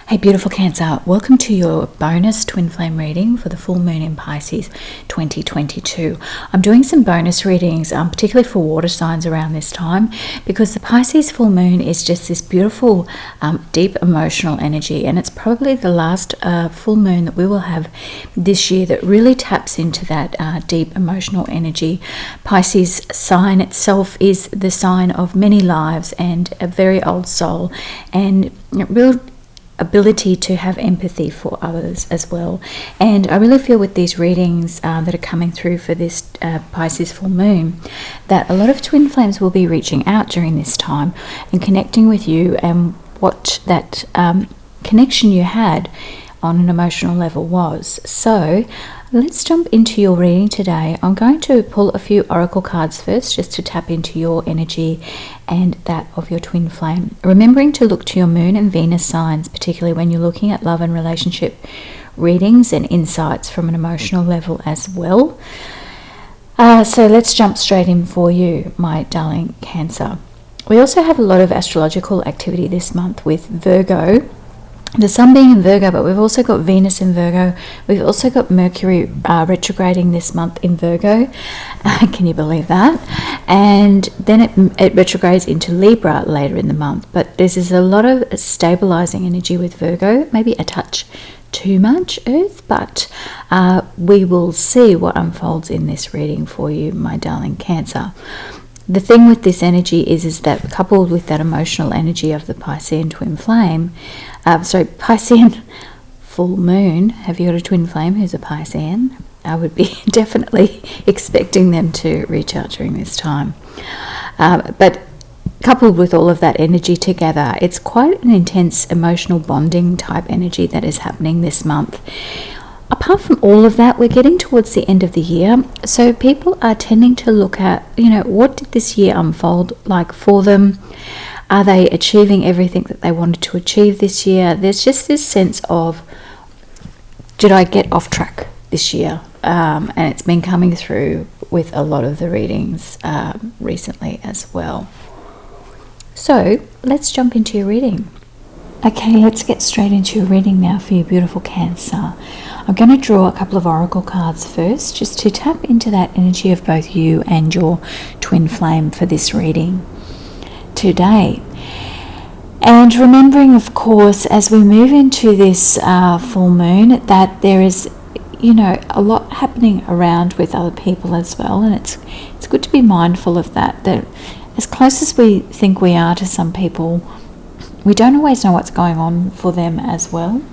Hey beautiful Cancer, welcome to your bonus twin flame reading for the full moon in Pisces 2022. I'm doing some bonus readings, particularly for water signs around this time, because the Pisces full moon is just this beautiful, deep emotional energy, and it's probably the last full moon that we will have this year that really taps into that deep emotional energy. Pisces sign itself is the sign of many lives and a very old soul, and real ability to have empathy for others as well. And I really feel with these readings that are coming through for this Pisces full moon that a lot of twin flames will be reaching out during this time and connecting with you, and what that connection you had on an emotional level was. So let's jump into your reading today. I'm going to pull a few oracle cards first, just to tap into your energy and that of your twin flame. Remembering to look to your moon and Venus signs, particularly when you're looking at love and relationship readings and insights from an emotional level as well. So let's jump straight in for you, my darling Cancer. We also have a lot of astrological activity this month with Virgo. The sun being in Virgo, but we've also got Venus in Virgo. We've also got Mercury retrograding this month in Virgo. Can you believe that? And then it retrogrades into Libra later in the month. But this is a lot of stabilizing energy with Virgo, maybe a touch too much Earth, but we will see what unfolds in this reading for you, my darling Cancer. The thing with this energy is that coupled with that emotional energy of the Piscean twin flame, Piscean full moon, have you got a twin flame who's a Piscean? I would be definitely expecting them to reach out during this time. But coupled with all of that energy together, it's quite an intense emotional bonding type energy that is happening this month. Apart from all of that, we're getting towards the end of the year, so people are tending to look at, what did this year unfold like for them? Are they achieving everything that they wanted to achieve this year? There's just this sense of, did I get off track this year? And it's been coming through with a lot of the readings recently as well. So let's jump into your reading. Okay, let's get straight into your reading now for your beautiful Cancer. I'm going to draw a couple of oracle cards first, just to tap into that energy of both you and your twin flame for this reading today. And remembering, of course, as we move into this full moon, that there is, a lot happening around with other people as well, and it's good to be mindful of that as close as we think we are to some people, we don't always know what's going on for them as well.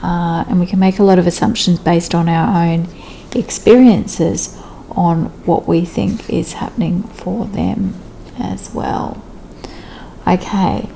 And we can make a lot of assumptions based on our own experiences on what we think is happening for them as well. Okay,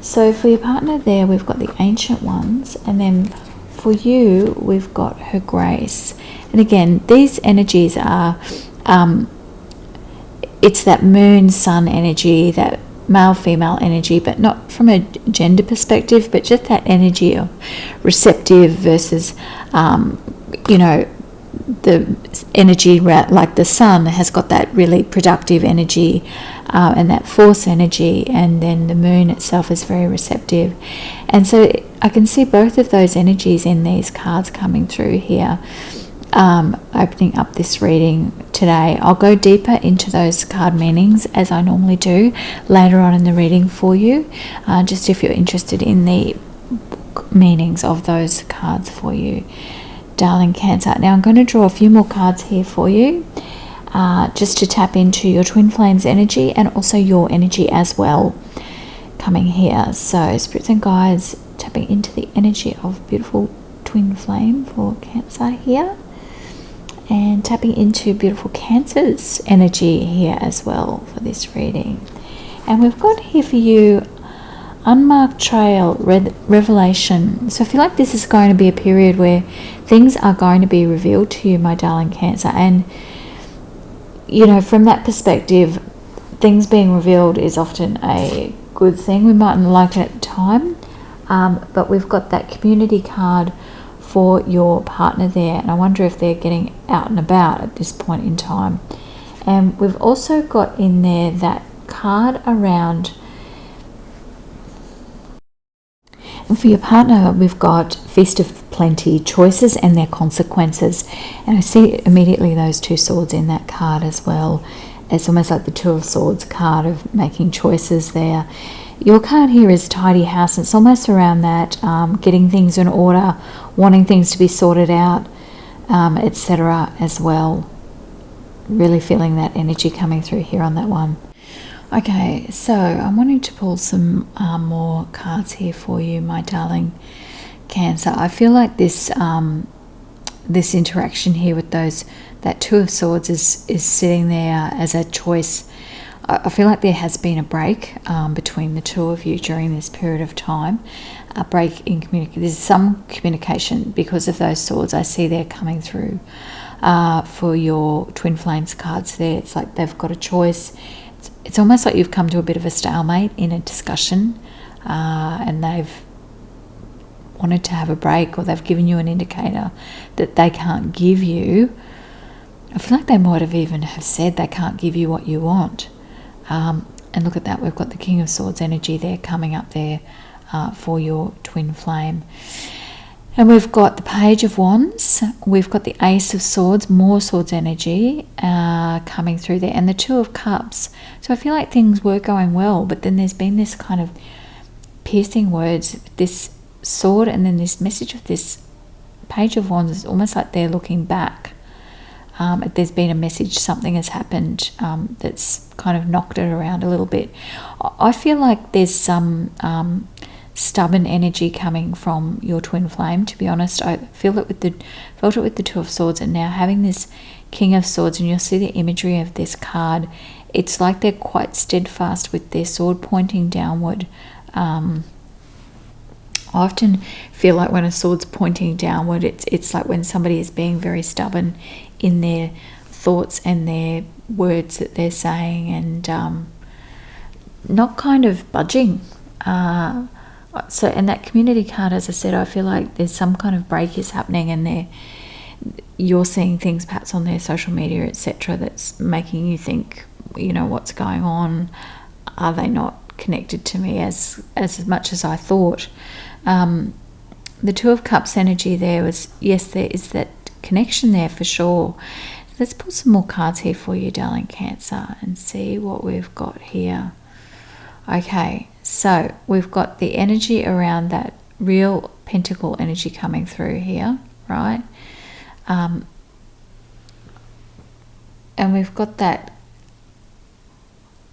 so for your partner there, we've got the Ancient Ones, and then for you, we've got Her Grace. And again, these energies are, it's that moon, sun energy, that male-female energy, but not from a gender perspective, but just that energy of receptive versus, the energy like the sun has got that really productive energy and that force energy, and then the moon itself is very receptive. And so I can see both of those energies in these cards coming through here. Opening up this reading today. I'll go deeper into those card meanings as I normally do later on in the reading for you, just if you're interested in the meanings of those cards for you, darling Cancer. Now I'm going to draw a few more cards here for you, just to tap into your twin flame's energy and also your energy as well coming here. So spirits and guides tapping into the energy of beautiful twin flame for Cancer here, and tapping into beautiful Cancer's energy here as well for this reading. And we've got here for you Unmarked Trail, Revelation. So I feel like this is going to be a period where things are going to be revealed to you, my darling Cancer. And, from that perspective, things being revealed is often a good thing. We mightn't like it at the time, but we've got that community card for your partner there, and I wonder if they're getting out and about at this point in time. And we've also got in there that card around For your partner, we've got Feast of Plenty, choices and their consequences. And I see immediately those two swords in that card as well. It's almost like the Two of Swords card of making choices there. Your card here is Tidy House. It's almost around that, getting things in order, wanting things to be sorted out, etc. as well. Really feeling that energy coming through here on that one. Okay, so I'm wanting to pull some more cards here for you, my darling Cancer. I feel like this this interaction here with that Two of Swords is sitting there as a choice. I feel like there has been a break between the two of you during this period of time. A break in communication. There's some communication because of those swords I see there coming through for your Twin Flames cards there. It's like they've got a choice. It's almost like you've come to a bit of a stalemate in a discussion, and they've wanted to have a break, or they've given you an indicator that they can't give you. I feel like they might have even have said they can't give you what you want. And look at that, we've got the King of Swords energy there coming up there for your Twin Flame. And we've got the Page of Wands, we've got the Ace of Swords, more Swords energy coming through there, and the Two of Cups. So I feel like things were going well, but then there's been this kind of piercing words, this sword, and then this message of this Page of Wands is almost like they're looking back. There's been a message, something has happened that's kind of knocked it around a little bit. I feel like there's some stubborn energy coming from your Twin Flame, to be honest. I felt it with the Two of Swords, and now having this King of Swords, and you'll see the imagery of this card. It's like they're quite steadfast with their sword pointing downward. I often feel like when a sword's pointing downward, it's like when somebody is being very stubborn in their thoughts and their words that they're saying, and not kind of budging. So, and that community card, as I said, I feel like there's some kind of break is happening, and you're seeing things perhaps on their social media, etc., that's making you think, what's going on? Are they not connected to me as much as I thought? The Two of Cups energy there was, yes, there is that connection there for sure. Let's pull some more cards here for you, darling Cancer, and see what we've got here. Okay, so we've got the energy around that real pentacle energy coming through here, right? And we've got that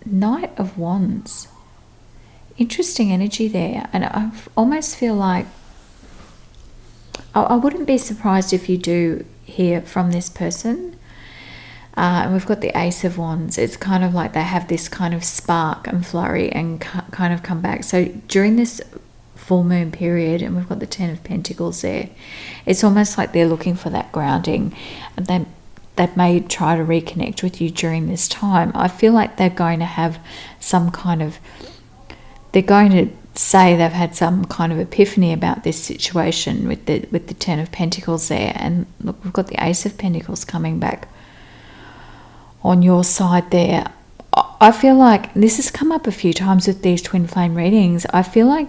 Knight of Wands. Interesting energy there, and I almost feel like I wouldn't be surprised if you do hear from this person. And we've got the Ace of Wands. It's kind of like they have this kind of spark and flurry and kind of come back. So during this full moon period, and we've got the Ten of Pentacles there, it's almost like they're looking for that grounding, and they may try to reconnect with you during this time. I feel like they're going to have some kind of, they're going to say they've had some kind of epiphany about this situation with the Ten of Pentacles there. And look, we've got the Ace of Pentacles coming back on your side there. I feel like this has come up a few times with these Twin Flame readings. I feel like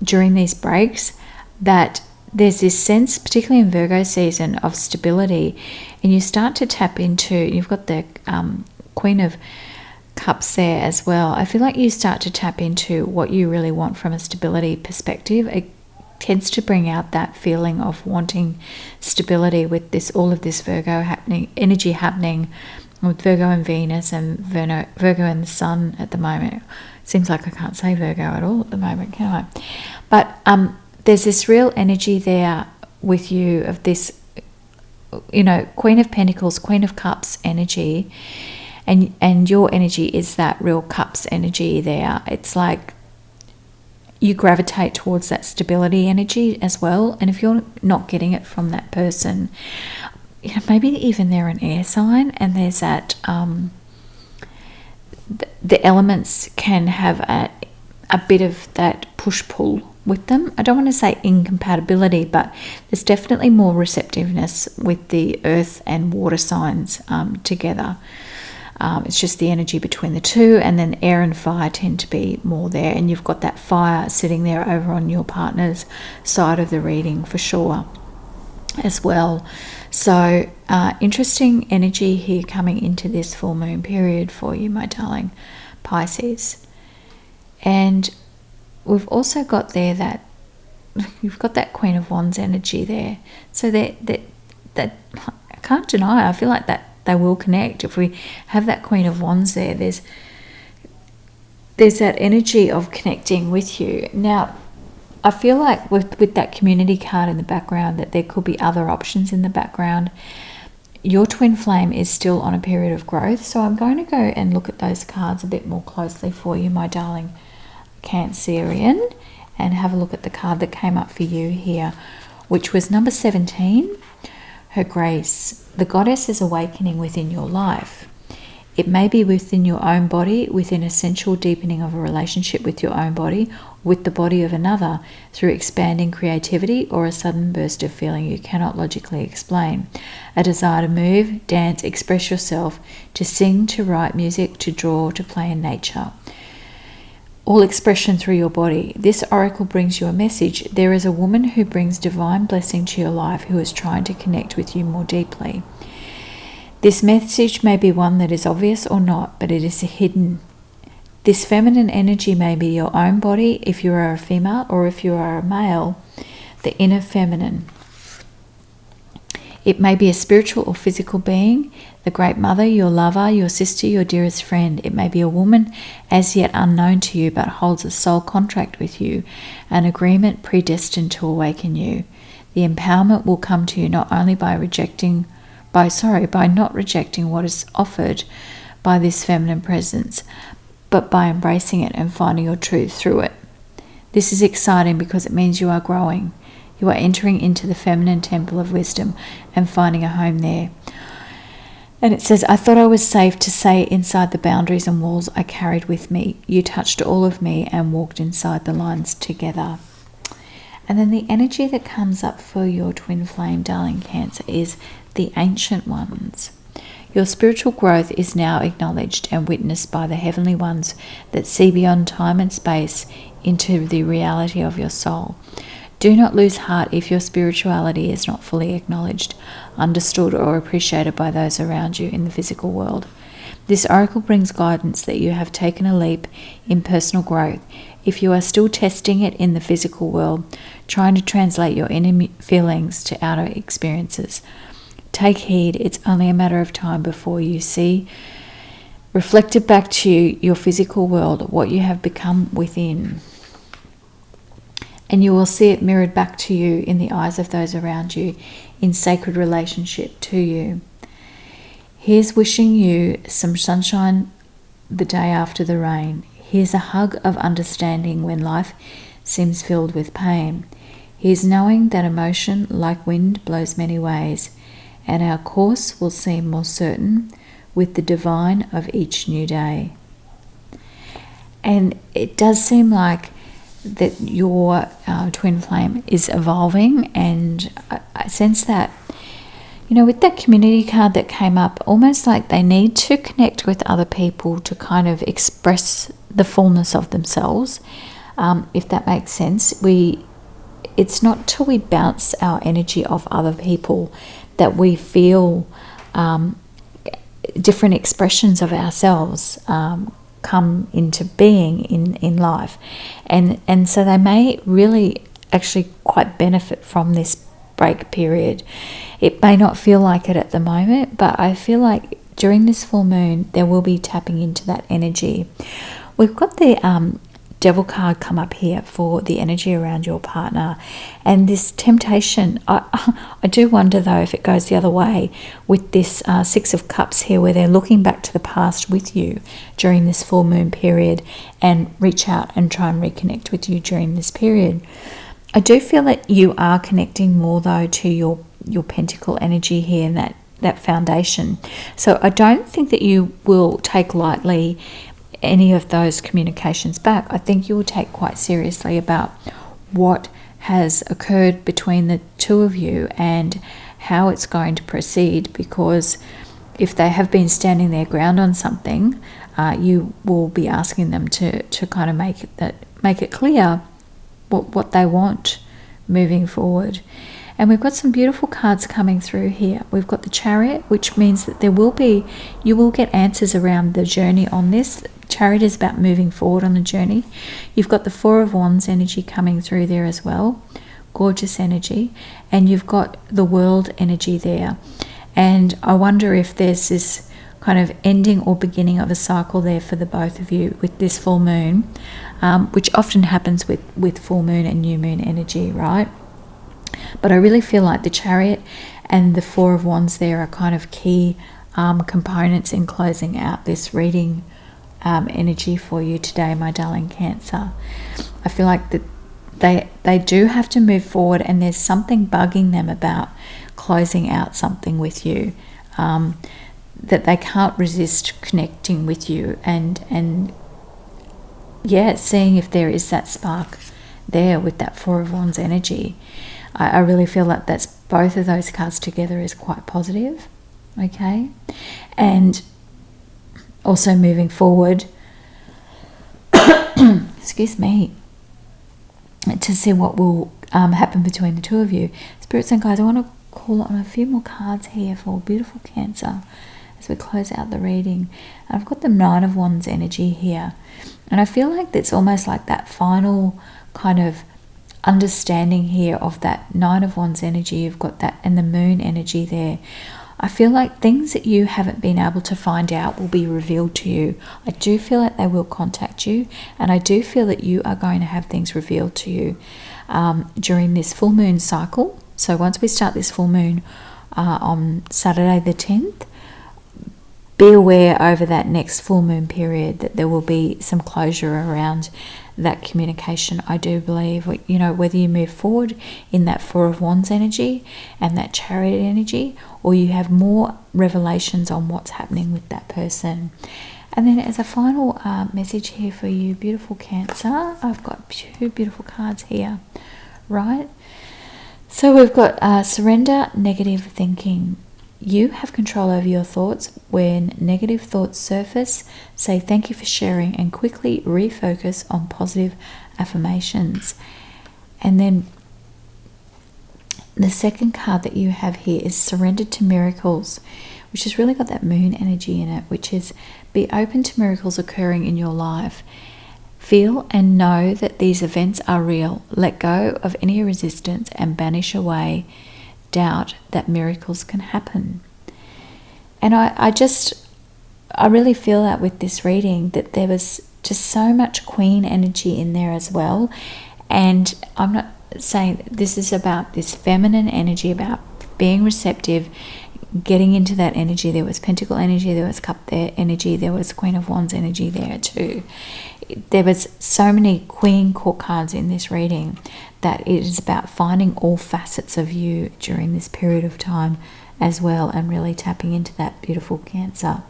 during these breaks that there's this sense, particularly in Virgo season, of stability, and you start to tap into, you've got the Queen of Cups there as well. I feel like you start to tap into what you really want from a stability perspective. It tends to bring out that feeling of wanting stability with this, all of this Virgo energy happening with Virgo and Venus, and Virgo and the Sun at the moment. Seems like I can't say Virgo at all at the moment, can I? But there's this real energy there with you of this, Queen of Pentacles, Queen of Cups energy, and your energy is that real Cups energy there. It's like you gravitate towards that stability energy as well. And if you're not getting it from that person, maybe even they're an air sign, and there's that the elements can have a bit of that push-pull with them. I don't want to say incompatibility, but there's definitely more receptiveness with the earth and water signs together. It's just the energy between the two, and then air and fire tend to be more there, and you've got that fire sitting there over on your partner's side of the reading for sure as well. So interesting energy here coming into this full moon period for you, my darling Pisces. And we've also got there that you've got that Queen of Wands energy there. So that I can't deny, I feel like that they will connect. If we have that Queen of Wands there, there's that energy of connecting with you. Now, I feel like with that community card in the background, that there could be other options in the background. Your twin flame is still on a period of growth, so I'm going to go and look at those cards a bit more closely for you, my darling Cancerian, and have a look at the card that came up for you here, which was number 17, Her Grace. The goddess is awakening within your life. It may be within your own body, within essential deepening of a relationship with your own body, with the body of another, through expanding creativity or a sudden burst of feeling you cannot logically explain. A desire to move, dance, express yourself, to sing, to write music, to draw, to play in nature. All expression through your body. This oracle brings you a message. There is a woman who brings divine blessing to your life who is trying to connect with you more deeply. This message may be one that is obvious or not, but it is hidden. This feminine energy may be your own body if you are a female, or if you are a male, the inner feminine. It may be a spiritual or physical being, the great mother, your lover, your sister, your dearest friend. It may be a woman as yet unknown to you but holds a soul contract with you, an agreement predestined to awaken you. The empowerment will come to you not only by not rejecting what is offered by this feminine presence, but by embracing it and finding your truth through it. This is exciting because it means you are growing. You are entering into the feminine temple of wisdom and finding a home there. And it says, I thought I was safe to say inside the boundaries and walls I carried with me. You touched all of me and walked inside the lines together. And then the energy that comes up for your twin flame, darling Cancer, is the Ancient Ones. Your spiritual growth is now acknowledged and witnessed by the heavenly ones that see beyond time and space into the reality of your soul. Do not lose heart if your spirituality is not fully acknowledged, understood, or appreciated by those around you in the physical world. This oracle brings guidance that you have taken a leap in personal growth. If you are still testing it in the physical world, trying to translate your inner feelings to outer experiences, take heed. It's only a matter of time before you see reflected back to you, your physical world, what you have become within. And you will see it mirrored back to you in the eyes of those around you in sacred relationship to you. Here's wishing you some sunshine the day after the rain. Here's a hug of understanding when life seems filled with pain. Here's knowing that emotion, like wind, blows many ways, and our course will seem more certain with the divine of each new day. And it does seem like that your twin flame is evolving, and I sense that, with that community card that came up, almost like they need to connect with other people to kind of express the fullness of themselves, if that makes sense. It's not till we bounce our energy off other people that we feel different expressions of ourselves come into being in life, and so they may really actually quite benefit from this break period. It may not feel like it at the moment, but I feel like during this full moon there will be tapping into that energy. We've got the Devil card come up here for the energy around your partner, and this temptation. I do wonder though if it goes the other way with this Six of Cups here, where they're looking back to the past with you during this full moon period and reach out and try and reconnect with you during this period. I do feel that you are connecting more though to your pentacle energy here and that foundation. So I don't think that you will take lightly any of those communications back. I think you will take quite seriously about what has occurred between the two of you and how it's going to proceed, because if they have been standing their ground on something, you will be asking them to kind of make it clear what they want moving forward. And we've got some beautiful cards coming through here. We've got the Chariot, which means that you will get answers around the journey on this. Chariot is about moving forward on the journey. You've got the Four of Wands energy coming through there as well. Gorgeous energy. And you've got the World energy there. And I wonder if there's this kind of ending or beginning of a cycle there for the both of you with this full moon, which often happens with full moon and new moon energy, right? But I really feel like the Chariot and the Four of Wands there are kind of key components in closing out this reading energy for you today, my darling Cancer. I feel like that they do have to move forward, and there's something bugging them about closing out something with you, that they can't resist connecting with you and yeah, seeing if there is that spark there with that Four of Wands energy. I really feel like that's both of those cards together is quite positive, okay? And also moving forward, excuse me, to see what will happen between the two of you. Spirits and guides, I want to call on a few more cards here for beautiful Cancer as we close out the reading. And I've got the Nine of Wands energy here. And I feel like it's almost like that final kind of understanding here of that Nine of Wands energy. You've got that and the Moon energy there. I feel like things that you haven't been able to find out will be revealed to you. I do feel like they will contact you, and I do feel that you are going to have things revealed to you during this full moon cycle. So once we start this full moon on Saturday the 10th, be aware over that next full moon period that there will be some closure around that communication. I do believe, you know, whether you move forward in that Four of Wands energy and that Chariot energy, or you have more revelations on what's happening with that person. And then as a final message here for you, beautiful Cancer, I've got two beautiful cards here, right? So we've got surrender negative thinking. You have control over your thoughts. When negative thoughts surface, say thank you for sharing and quickly refocus on positive affirmations. And then the second card that you have here is surrender to miracles, which has really got that Moon energy in it, which is be open to miracles occurring in your life. Feel and know that these events are real. Let go of any resistance and banish away doubt that miracles can happen. And I really feel that with this reading, that there was just so much Queen energy in there as well. And I'm not saying this is about this feminine energy, about being receptive, getting into that energy. There was Pentacle energy, there was Cup there energy, there was Queen of Wands energy there too. There was so many Queen Court cards in this reading that it is about finding all facets of you during this period of time as well, and really tapping into that beautiful Cancer.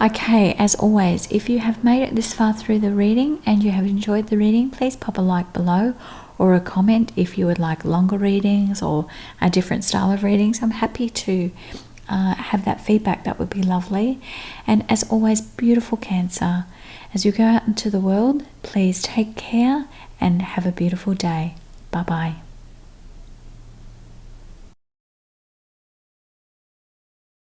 Okay, as always, if you have made it this far through the reading and you have enjoyed the reading, please pop a like below or a comment if you would like longer readings or a different style of readings. I'm happy to have that feedback. That would be lovely. And as always, beautiful Cancer, as you go out into the world, please take care and have a beautiful day. Bye-bye.